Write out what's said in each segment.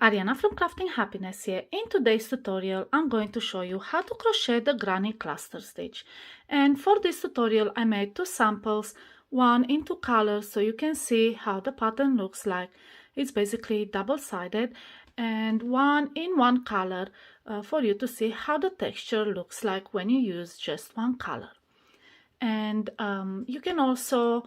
Ariana from Crafting Happiness here. In today's tutorial I'm going to show you how to crochet the Granny Cluster Stitch. And for this tutorial I made two samples, one in two colors so you can see how the pattern looks like. It's basically double-sided, and one in one color for you to see how the texture looks like when you use just one color. And you can also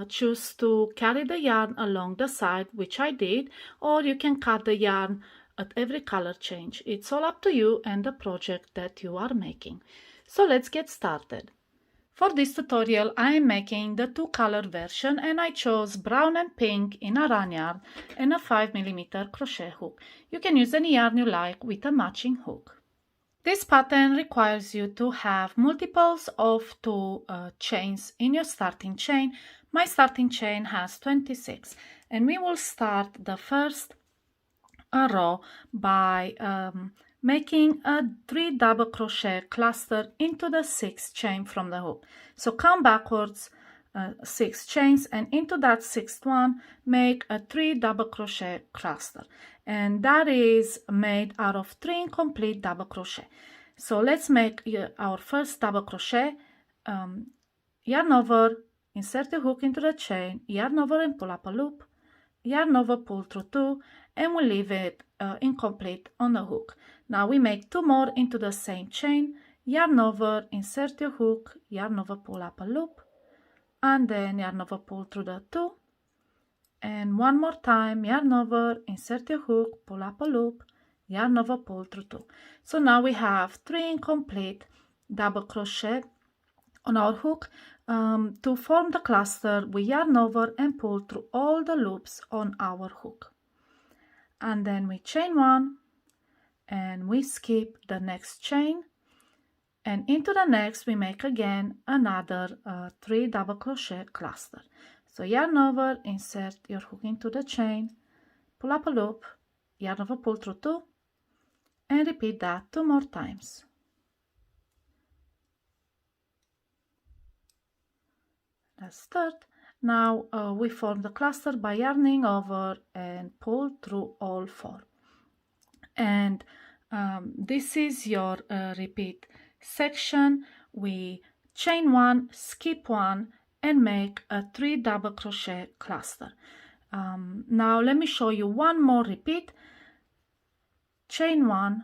choose to carry the yarn along the side, which I did, or you can cut the yarn at every color change. It's all up to you and the project that you are making. So let's get started. For this tutorial I am making the two color version, and I chose brown and pink in a run yarn and a 5mm crochet hook. You can use any yarn you like with a matching hook. This pattern requires you to have multiples of two chains in your starting chain. My starting chain has 26, and we will start the first row by making a 3 double crochet cluster into the 6th chain from the hook. So count backwards 6 chains, and into that 6th one make a 3 double crochet cluster, and that is made out of 3 incomplete double crochet. So let's make our first double crochet. Yarn over, insert the hook into the chain, yarn over and pull up a loop, yarn over, pull through 2, and we leave it incomplete on the hook. Now we make 2 more into the same chain, yarn over, insert your hook, yarn over, pull up a loop, and then yarn over, pull through the 2, and one more time, yarn over, insert your hook, pull up a loop, yarn over, pull through 2. So now we have 3 incomplete double crochet on our hook. To form the cluster, we yarn over and pull through all the loops on our hook, and then we chain 1 and we skip the next chain, and into the next we make again another 3 double crochet cluster. So yarn over, insert your hook into the chain, pull up a loop, yarn over, pull through 2, and repeat that 2 more times. Let's start. Now we form the cluster by yarning over and pull through all 4. And this is your repeat section. We chain 1, skip 1, and make a 3 double crochet cluster. Now let me show you one more repeat. Chain 1,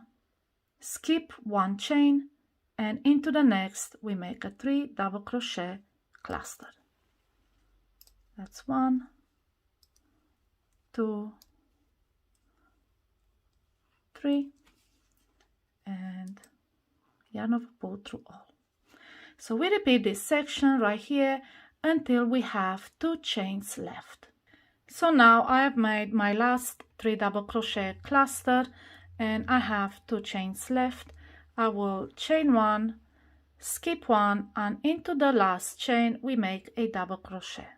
skip 1 chain, and into the next we make a 3 double crochet cluster. That's 1, 2, 3, and yarn over, pull through all. So we repeat this section right here until we have 2 chains left. So now I have made my last 3 double crochet cluster, and I have 2 chains left. I will chain 1, skip 1, and into the last chain we make a double crochet.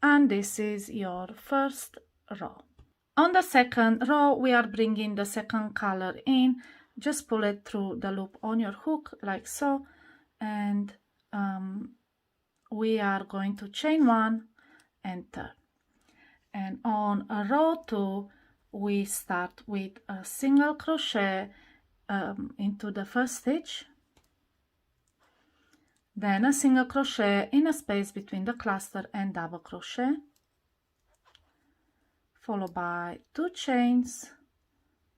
And this is your first row. On the second row we are bringing the second color in. Just pull it through the loop on your hook like so, and we are going to chain 1 and turn. And on row 2 we start with a single crochet into the first stitch, then a single crochet in a space between the cluster and double crochet, followed by 2 chains,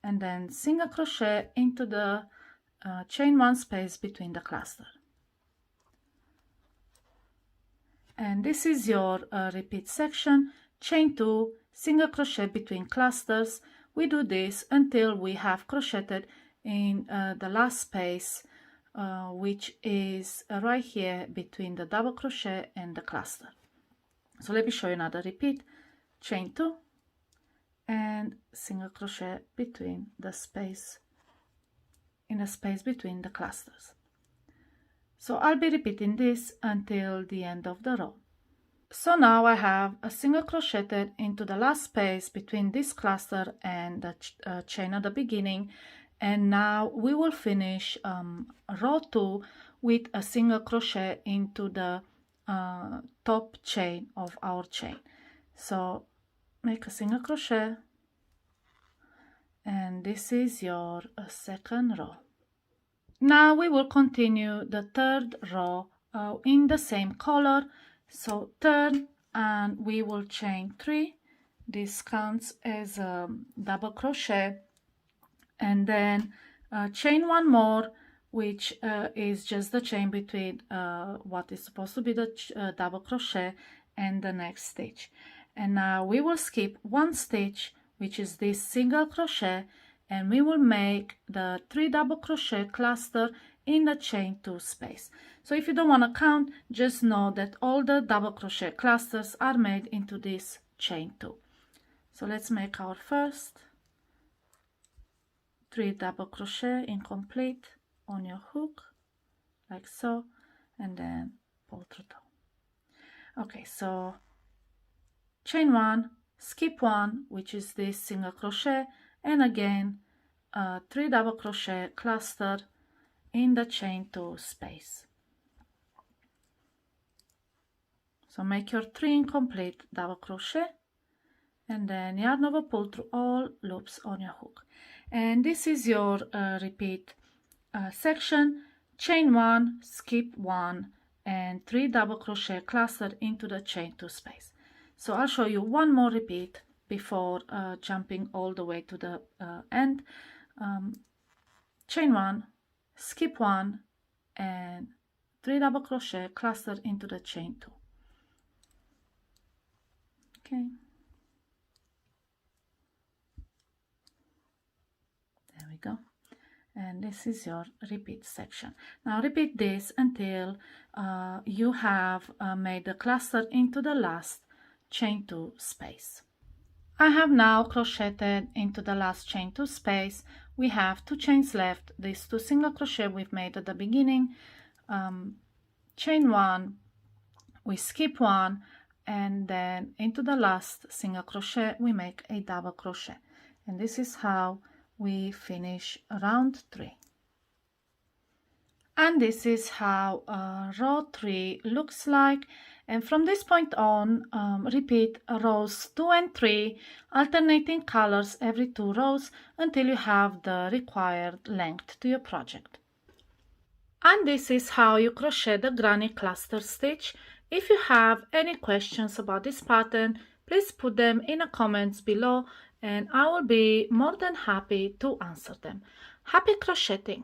and then single crochet into the chain 1 space between the cluster. And this is your repeat section. Chain 2, single crochet between clusters. We do this until we have crocheted in the last space, which is right here between the double crochet and the cluster. So let me show you another repeat. Chain 2 and single crochet between the space, in the space between the clusters. So I'll be repeating this until the end of the row. So now I have a single crocheted into the last space between this cluster and the chain at the beginning, and now we will finish row 2 with a single crochet into the top chain of our chain. So make a single crochet, and this is your second row. Now we will continue the third row in the same color. So turn and we will chain 3. This counts as a double crochet, and then chain 1 more, which is just the chain between what is supposed to be the double crochet and the next stitch. And now we will skip 1 stitch, which is this single crochet, and we will make the 3 double crochet cluster in the chain 2 space. So if you don't want to count, just know that all the double crochet clusters are made into this chain 2. So let's make our first 3 double crochet incomplete on your hook, like so, and then pull through 2. Okay, so chain 1, skip 1, which is this single crochet, and again 3 double crochet cluster in the chain 2 space. So make your 3 incomplete double crochet, and then yarn over, pull through all loops on your hook. And this is your repeat section. Chain 1, skip 1, and 3 double crochet cluster into the chain 2 space. So I'll show you one more repeat before jumping all the way to the end. Chain 1, skip 1, and 3 double crochet cluster into the chain 2. Okay, there we go. And this is your repeat section. Now repeat this until you have made the cluster into the last chain 2 space. I have now crocheted into the last chain 2 space. We have 2 chains left, these 2 single crochet we've made at the beginning. Chain 1, we skip 1, and then into the last single crochet we make a double crochet, and this is how we finish round 3. And this is how row 3 looks like. And from this point on, repeat rows 2 and 3, alternating colors every 2 rows until you have the required length to your project. And this is how you crochet the granny cluster stitch. If you have any questions about this pattern, please put them in the comments below, and I will be more than happy to answer them. Happy crocheting!